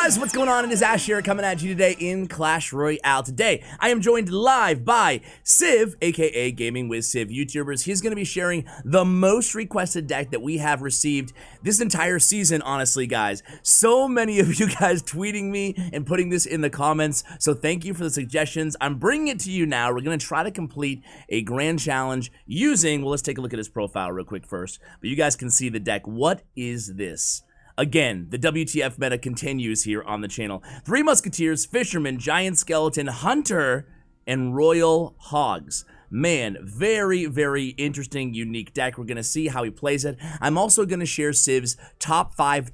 Guys, what's going on? It is Ash here coming at you today in Clash Royale. Today, I am joined live by Civ, aka Gaming with Civ YouTubers. He's going to be sharing the most requested deck that we have received this entire season, honestly, guys. So many of you guys tweeting me and putting this in the comments, so thank you for the suggestions. I'm bringing it to you now. We're going to try to complete a grand challenge using, well, let's take a look at his profile real quick first, but you guys can see the deck. What is this? Again, the WTF meta continues here on the channel. 3 Musketeers, Fisherman, Giant Skeleton, Hunter, and Royal Hogs. Man, very, very interesting, unique deck. We're going to see how he plays it. I'm also going to share Civ's top 5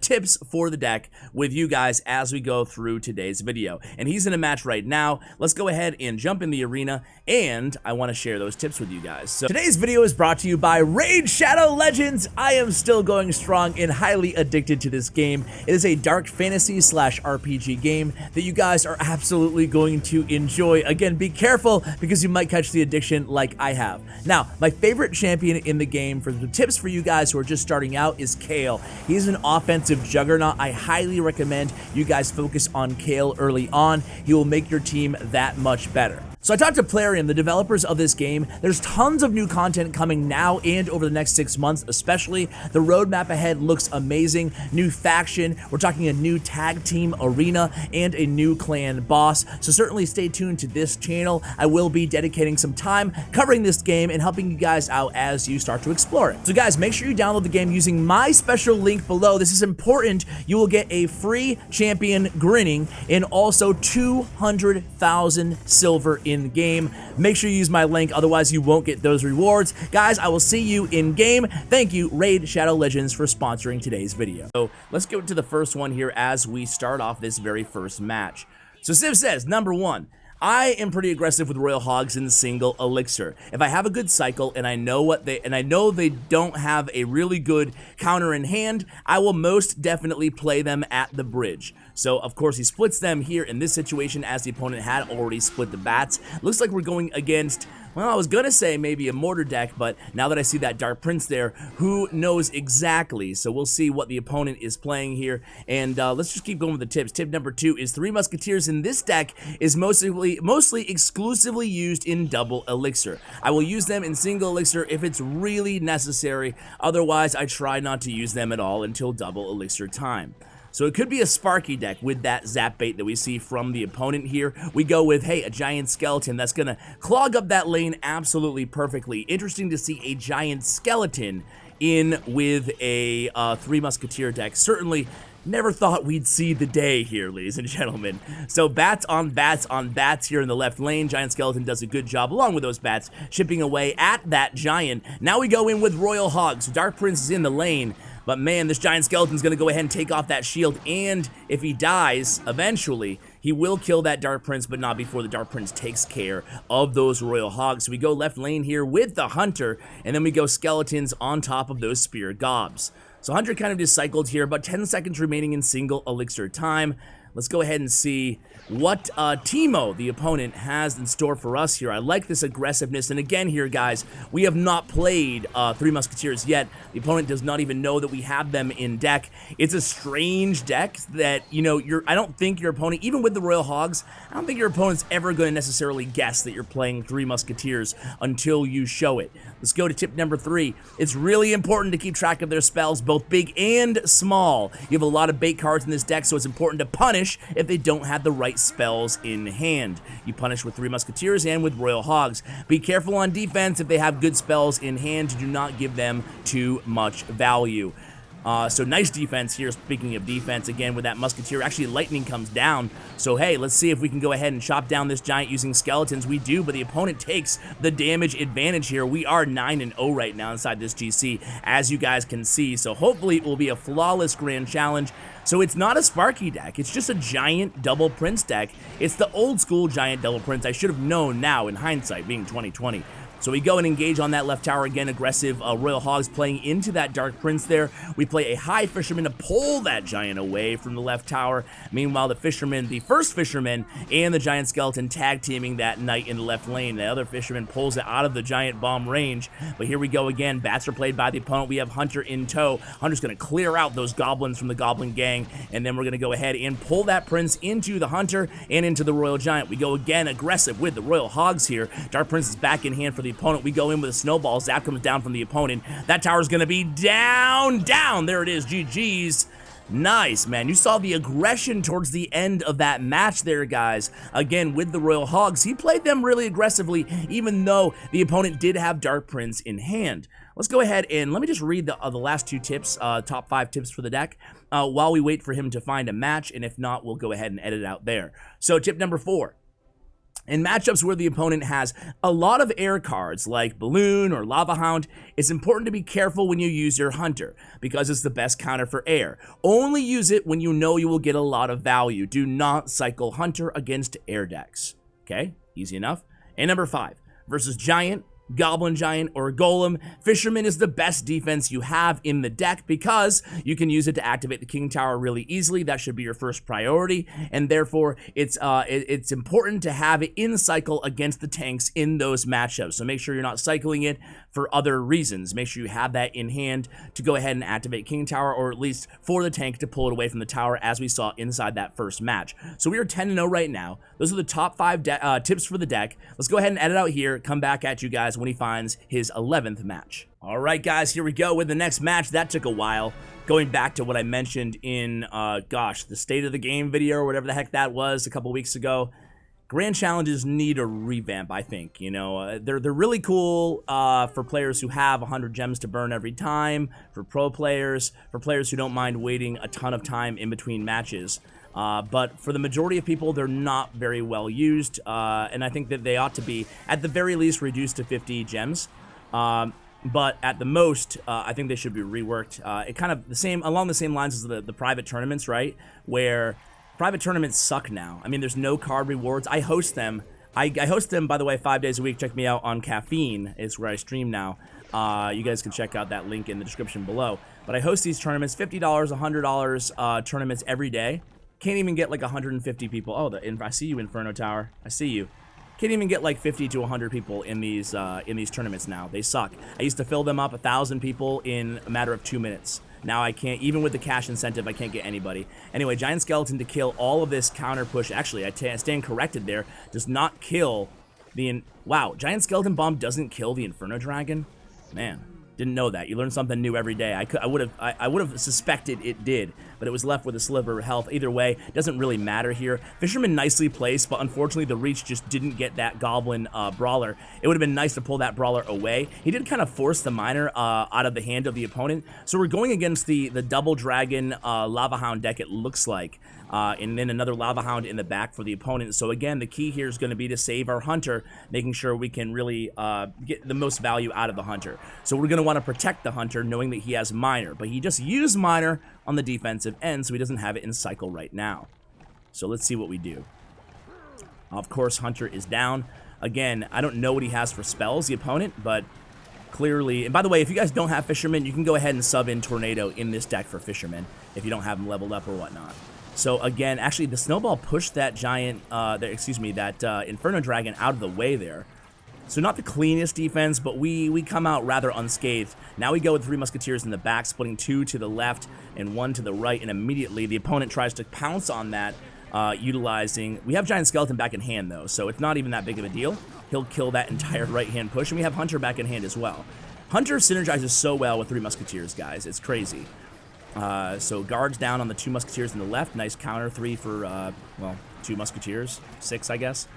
tips for the deck with you guys as we go through today's video. And he's in a match right now. Let's go ahead and jump in the arena, and I want to share those tips with you guys. So today's video is brought to you by Raid Shadow Legends. I am still going strong and highly addicted to this game. It is a dark fantasy / RPG game that you guys are absolutely going to enjoy. Again, be careful because you might catch the addiction like I have. Now, my favorite champion in the game for the tips for you guys who are just starting out is Kale. He's an offensive juggernaut. I highly recommend you guys focus on Kale early on. He will make your team that much better. So I talked to Plarium, the developers of this game. There's tons of new content coming now and over the next 6 months, especially. The roadmap ahead looks amazing. New faction, we're talking a new tag team arena, and a new clan boss. So certainly stay tuned to this channel. I will be dedicating some time covering this game and helping you guys out as you start to explore it. So guys, make sure you download the game using my special link below. This is important. You will get a free champion grinning and also 200,000 silver in the game. Make sure you use my link, otherwise you won't get those rewards. Guys, I will see you in game. Thank you, Raid Shadow Legends, for sponsoring today's video. So let's go to the first one here as we start off this very first match. So Civ says, number 1, I am pretty aggressive with Royal Hogs in single elixir. If I have a good cycle and I know they don't have a really good counter in hand, I will most definitely play them at the bridge. So of course he splits them here in this situation as the opponent had already split the bats. Looks like we're going against, well, I was gonna say maybe a mortar deck, but now that I see that Dark Prince there, who knows exactly? So we'll see what the opponent is playing here, and let's just keep going with the tips. Tip number 2 is 3 Musketeers in this deck is mostly exclusively used in double elixir. I will use them in single elixir if it's really necessary. Otherwise, I try not to use them at all until double elixir time. So it could be a Sparky deck with that zap bait that we see from the opponent here. We go with, hey, a Giant Skeleton that's going to clog up that lane absolutely perfectly. Interesting to see a Giant Skeleton in with a 3 Musketeer deck. Certainly never thought we'd see the day here, ladies and gentlemen. So bats on bats on bats here in the left lane. Giant Skeleton does a good job along with those bats, chipping away at that Giant. Now we go in with Royal Hogs. Dark Prince is in the lane. But man, this Giant Skeleton's going to go ahead and take off that shield, and if he dies, eventually, he will kill that Dark Prince, but not before the Dark Prince takes care of those Royal Hogs. So we go left lane here with the Hunter, and then we go Skeletons on top of those Spear Gobs. So Hunter kind of just cycled here, about 10 seconds remaining in single elixir time. Let's go ahead and see what Teemo, the opponent, has in store for us here. I like this aggressiveness, and again here, guys, we have not played 3 Musketeers yet. The opponent does not even know that we have them in deck. It's a strange deck that, you know, I don't think your opponent, even with the Royal Hogs, I don't think your opponent's ever going to necessarily guess that you're playing 3 Musketeers until you show it. Let's go to tip number 3. It's really important to keep track of their spells, both big and small. You have a lot of bait cards in this deck, so it's important to punish if they don't have the right spells in hand. You punish with 3 Musketeers and with Royal Hogs. Be careful on defense. If they have good spells in hand, do not give them too much value. So nice defense here. Speaking of defense, again with that Musketeer, actually lightning comes down. So hey, let's see if we can go ahead and chop down this Giant using Skeletons. We do, but the opponent takes the damage advantage here. We are 9-0 right now inside this GC, as you guys can see. So hopefully it will be a flawless grand challenge. So it's not a Sparky deck, it's just a Giant Double Prince deck. It's the old school Giant Double Prince. I should have known now in hindsight, being 2020. So we go and engage on that left tower again, aggressive Royal Hogs playing into that Dark Prince there. We play a high Fisherman to pull that Giant away from the left tower. Meanwhile, the Fisherman, the first Fisherman, and the Giant Skeleton tag teaming that Knight in the left lane. The other Fisherman pulls it out of the Giant bomb range. But here we go again. Bats are played by the opponent. We have Hunter in tow. Hunter's going to clear out those goblins from the Goblin Gang, and then we're going to go ahead and pull that Prince into the Hunter and into the Royal Giant. We go again aggressive with the Royal Hogs here. Dark Prince is back in hand for the opponent. We go in with a snowball. Zap comes down from the opponent. That tower's going to be down. There it is. GG's. Nice, man. You saw the aggression towards the end of that match there, guys. Again, with the Royal Hogs, he played them really aggressively, even though the opponent did have Dark Prince in hand. Let's go ahead and let me just read the last 2 tips, top 5 tips for the deck, while we wait for him to find a match, and if not, we'll go ahead and edit it out there. So tip number 4. In matchups where the opponent has a lot of air cards like Balloon or Lava Hound, it's important to be careful when you use your Hunter because it's the best counter for air. Only use it when you know you will get a lot of value. Do not cycle Hunter against air decks. Okay, easy enough. And number 5, versus Giant, Goblin Giant, or Golem, Fisherman is the best defense you have in the deck because you can use it to activate the King Tower really easily. That should be your first priority, and therefore it's important to have it in cycle against the tanks in those matchups. So make sure you're not cycling it for other reasons. Make sure you have that in hand to go ahead and activate King Tower, or at least for the tank to pull it away from the tower, as we saw inside that first match. So we are 10-0 right now. Those are the top 5 tips for the deck. Let's go ahead and edit out here, come back at you guys when he finds his 11th match. All right, guys, here we go with the next match. That took a while. Going back to what I mentioned in, the State of the Game video or whatever the heck that was a couple weeks ago. Grand Challenges need a revamp, I think. You know, they're really cool for players who have 100 gems to burn every time, for pro players, for players who don't mind waiting a ton of time in between matches. But for the majority of people, they're not very well used, and I think that they ought to be, at the very least, reduced to 50 gems. But at the most, I think they should be reworked. It kind of along the same lines as the private tournaments, right? Where private tournaments suck now. I mean, there's no card rewards. I host them. I host them, by the way, 5 days a week. Check me out on Caffeine. Is where I stream now. You guys can check out that link in the description below. But I host these tournaments, $50, $100 tournaments every day. Can't even get like 150 people. Oh, I see you, Inferno Tower. I see you. Can't even get like 50 to 100 people in these tournaments now. They suck. I used to fill them up 1,000 people in a matter of 2 minutes. Now I can't, even with the cash incentive, I can't get anybody. Anyway, Giant Skeleton to kill all of this counter push. Actually, I stand corrected there. Does not kill the... Wow, Giant Skeleton Bomb doesn't kill the Inferno Dragon? Man, didn't know that. You learn something new every day. I would have suspected it did, but it was left with a sliver of health. Either way, doesn't really matter here. Fisherman nicely placed, but unfortunately the reach just didn't get that Goblin Brawler. It would have been nice to pull that Brawler away. He did kind of force the Miner out of the hand of the opponent, so we're going against the Double Dragon Lava Hound deck, it looks like. And then another Lava Hound in the back for the opponent. So again, the key here is going to be to save our Hunter, making sure we can really get the most value out of the Hunter. So we're going to want to protect the Hunter, knowing that he has Miner. But he just used Miner on the defensive end, so he doesn't have it in cycle right now. So let's see what we do. Of course, Hunter is down. Again, I don't know what he has for spells, the opponent, but clearly... And by the way, if you guys don't have Fisherman, you can go ahead and sub in Tornado in this deck for Fisherman, if you don't have him leveled up or whatnot. So again, actually the snowball pushed that giant, that Inferno Dragon out of the way there. So not the cleanest defense, but we come out rather unscathed. Now we go with 3 Musketeers in the back, splitting 2 to the left and 1 to the right, and immediately the opponent tries to pounce on that, utilizing... We have Giant Skeleton back in hand though, so it's not even that big of a deal. He'll kill that entire right-hand push, and we have Hunter back in hand as well. Hunter synergizes so well with 3 Musketeers, guys. It's crazy. So guards down on the 2 Musketeers in the left. Nice counter 3 for, 2 Musketeers. 6, I guess,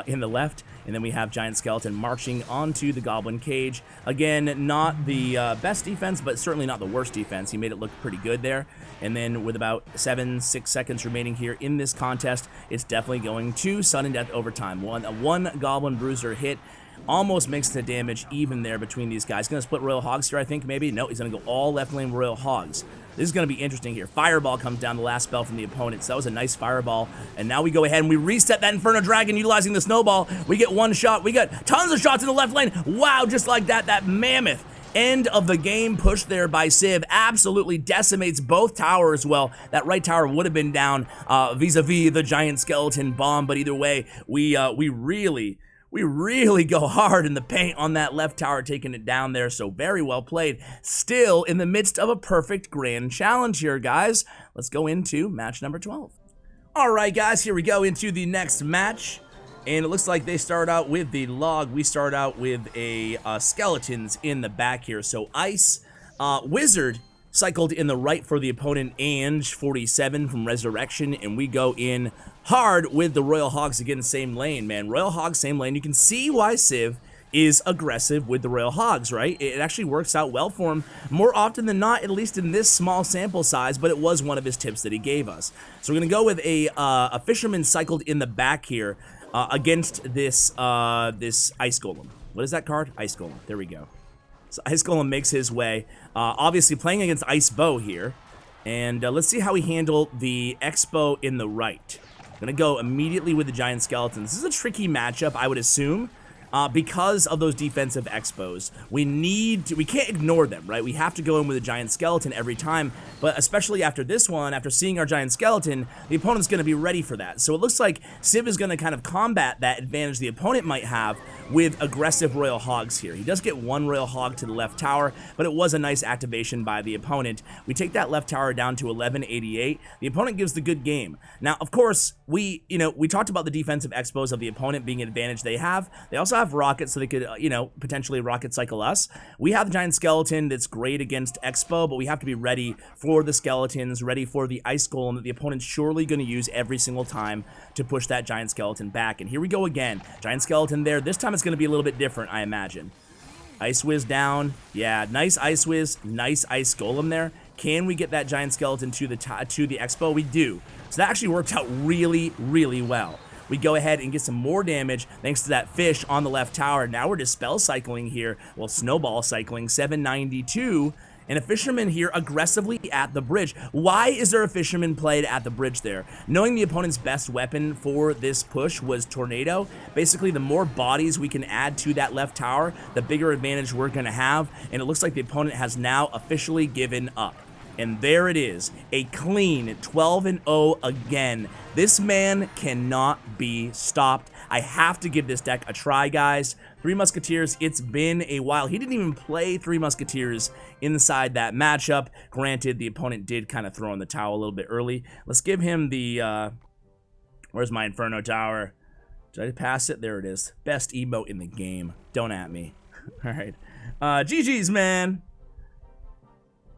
in the left. And then we have Giant Skeleton marching onto the Goblin Cage. Again, not the best defense, but certainly not the worst defense. He made it look pretty good there. And then with about 6 seconds remaining here in this contest, it's definitely going to sudden death overtime. One Goblin Bruiser hit. Almost makes the damage even there between these guys. Gonna split Royal Hogs here, I think, maybe. No, he's gonna go all left lane Royal Hogs. This is going to be interesting here. Fireball comes down the last spell from the opponent, so that was a nice fireball. And now we go ahead and we reset that Inferno Dragon utilizing the snowball. We get one shot. We got tons of shots in the left lane. Wow, just like that, that mammoth end of the game push there by Civ absolutely decimates both towers. Well, that right tower would have been down vis-a-vis the giant skeleton bomb, but either way, we really go hard in the paint on that left tower, taking it down there, so very well played. Still in the midst of a perfect grand challenge here, guys. Let's go into match number 12. All right, guys, here we go into the next match. And it looks like they start out with the log. We start out with a skeletons in the back here. So Ice, Wizard cycled in the right for the opponent, Ange 47 from Resurrection, and we go in hard with the Royal Hogs again, same lane, man. Royal Hogs, same lane. You can see why Civ is aggressive with the Royal Hogs, right? It actually works out well for him more often than not, at least in this small sample size, but it was one of his tips that he gave us. So we're gonna go with a Fisherman cycled in the back here against this this Ice Golem. What is that card? Ice Golem. There we go. So Ice Golem makes his way, obviously playing against Ice Bow here, and let's see how we handle the Expo in the right. Gonna go immediately with the Giant Skeleton. This is a tricky matchup, I would assume, because of those defensive Expos. We can't ignore them, right? We have to go in with a Giant Skeleton every time, but especially after this one, after seeing our Giant Skeleton, the opponent's gonna be ready for that. So it looks like Civ is gonna kind of combat that advantage the opponent might have with aggressive Royal Hogs here. He does get one Royal Hog to the left tower, but it was a nice activation by the opponent. We take that left tower down to 1188. The opponent gives the good game. Now, of course, we talked about the defensive Expos of the opponent being an advantage they have. They also have rockets, so they could, potentially rocket cycle us. We have the Giant Skeleton that's great against Expo, but we have to be ready for the Skeletons, ready for the Ice Golem that the opponent's surely going to use every single time to push that Giant Skeleton back. And here we go again. Giant Skeleton there. This time it's going to be a little bit different, I imagine. Ice Whiz down. Yeah, nice Ice Whiz. Nice Ice Golem there. Can we get that Giant Skeleton to the Expo? We do. So that actually worked out really, really well. We go ahead and get some more damage thanks to that fish on the left tower. Now we're just spell cycling here. Well, snowball cycling, 792. And a Fisherman here aggressively at the bridge. Why is there a Fisherman played at the bridge there? Knowing the opponent's best weapon for this push was Tornado. Basically, the more bodies we can add to that left tower, the bigger advantage we're going to have. And it looks like the opponent has now officially given up. And there it is, a clean 12-0 again. This man cannot be stopped. I have to give this deck a try, guys. Three Musketeers, it's been a while. He didn't even play Three Musketeers inside that matchup. Granted, the opponent did kind of throw in the towel a little bit early. Let's give him the, where's my Inferno Tower? Did I pass it? There it is. Best emote in the game. Don't at me. All right. GG's, man.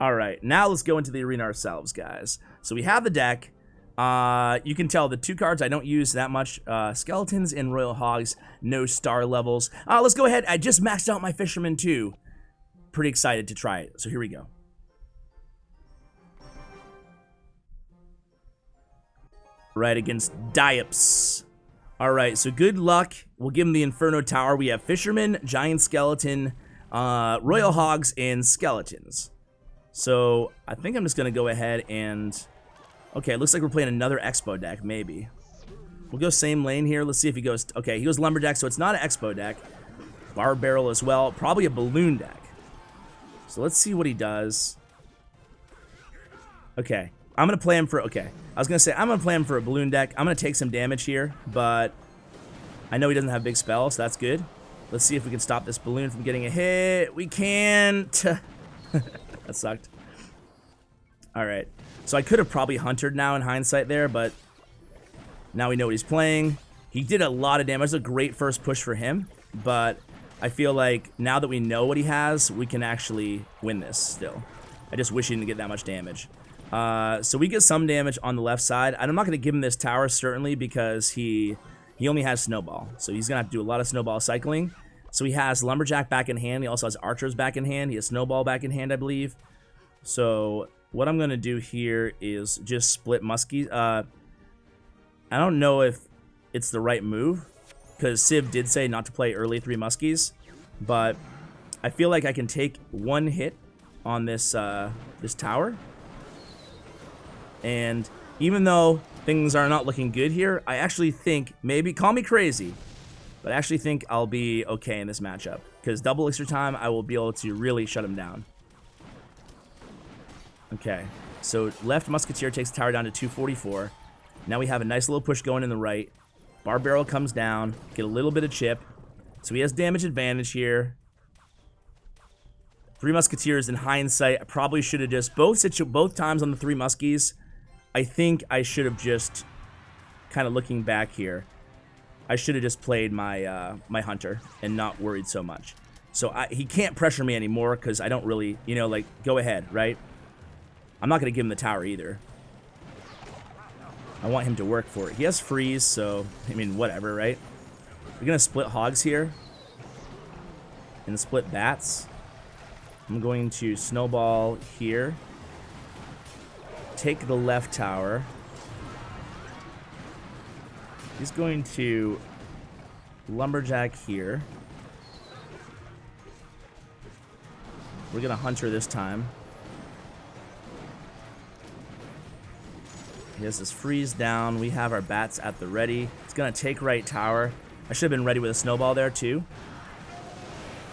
All right, now let's go into the arena ourselves, guys. So we have the deck. You can tell the two cards I don't use that much. Skeletons and Royal Hogs, no star levels. Let's go ahead. I just maxed out my Fisherman too. Pretty excited to try it. So here we go. Right, against Diops. All right, so good luck. We'll give him the Inferno Tower. We have Fisherman, Giant Skeleton, Royal Hogs, and Skeletons. So I think I'm just going to go ahead and... Okay, it looks like we're playing another Expo deck, maybe. We'll go same lane here. Let's see if he goes... Okay, he goes Lumberjack, so it's not an Expo deck. Bar Barrel as well. Probably a Balloon deck. So let's see what he does. Okay, I'm going to play him for... Okay, I was going to say, I'm going to play him for a Balloon deck. I'm going to take some damage here, but I know he doesn't have big spells, so that's good. Let's see if we can stop this Balloon from getting a hit. We can't... That sucked. Alright. So I could have probably hunted now in hindsight there, but now we know what he's playing. He did a lot of damage. It was a great first push for him, but I feel like now that we know what he has, we can actually win this still. I just wish he didn't get that much damage. So we get some damage on the left side. I'm not going to give him this tower, certainly, because he only has Snowball. So he's going to have to do a lot of Snowball cycling. So he has Lumberjack back in hand. He also has Archers back in hand. He has Snowball back in hand, I believe. So what I'm going to do here is just split Muskie. I don't know if it's the right move, because Civ did say not to play early 3 Muskies, but I feel like I can take 1 hit on this this tower, and even though things are not looking good here, I actually think, maybe call me crazy, but I actually think I'll be okay in this matchup, because double elixir time, I will be able to really shut him down. Okay, so left Musketeer takes the tower down to 244. Now we have a nice little push going in the right. Bar Barrel comes down, get a little bit of chip. So he has damage advantage here. 3 Musketeers in hindsight, I probably should have just, both times on the 3 Muskies, I think I should have just, kind of looking back here, I should have just played my my Hunter and not worried so much. So he can't pressure me anymore because I don't really, you know, like, go ahead, right? I'm not going to give him the tower either. I want him to work for it. He has freeze, so, I mean, whatever, right? We're going to split hogs here. And split bats. I'm going to snowball here. Take the left tower. He's going to lumberjack here. We're going to Hunter this time. He has this freeze down. We have our bats at the ready. He's going to take right tower. I should have been ready with a snowball there too.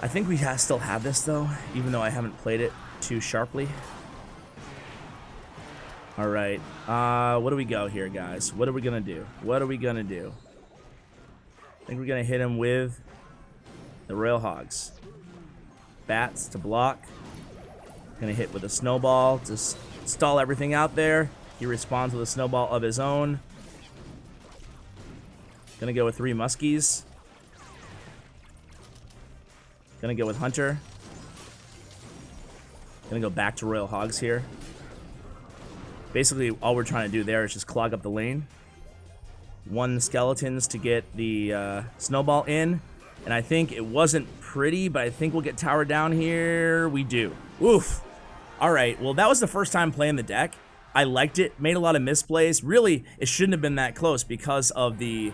I think we still have this though, even though I haven't played it too sharply. All right. What do we go here, guys? What are we going to do? What are we going to do? I think we're going to hit him with the Royal Hogs. Bats to block. Going to hit with a snowball to stall everything out there. He responds with a snowball of his own. Gonna go with 3 Muskies. Gonna go with Hunter. Gonna go back to Royal Hogs here. Basically, all we're trying to do there is just clog up the lane. 1 skeletons to get the snowball in. And I think it wasn't pretty, but I think we'll get tower down here. We do. Oof. All right, well, that was the first time playing the deck. I liked it, made a lot of misplays. Really, it shouldn't have been that close because of my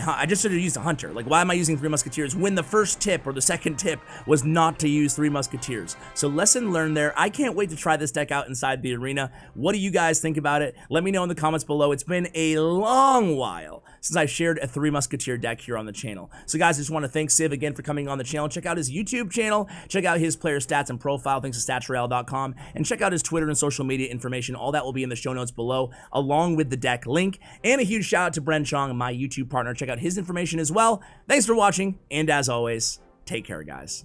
I just should have used a Hunter. Like, why am I using 3 Musketeers when the first tip or the second tip was not to use 3 Musketeers? So lesson learned there. I can't wait to try this deck out inside the arena. What do you guys think about it? Let me know in the comments below. It's been a long while since I shared a 3 Musketeer deck here on the channel. So guys, I just want to thank Civ again for coming on the channel. Check out his YouTube channel. Check out his player stats and profile, thanks to statsroyale.com. And check out his Twitter and social media information. All that will be in the show notes below, along with the deck link. And a huge shout out to Bren Chong, my YouTube partner. Check out his information as well. Thanks for watching, and as always, take care, guys.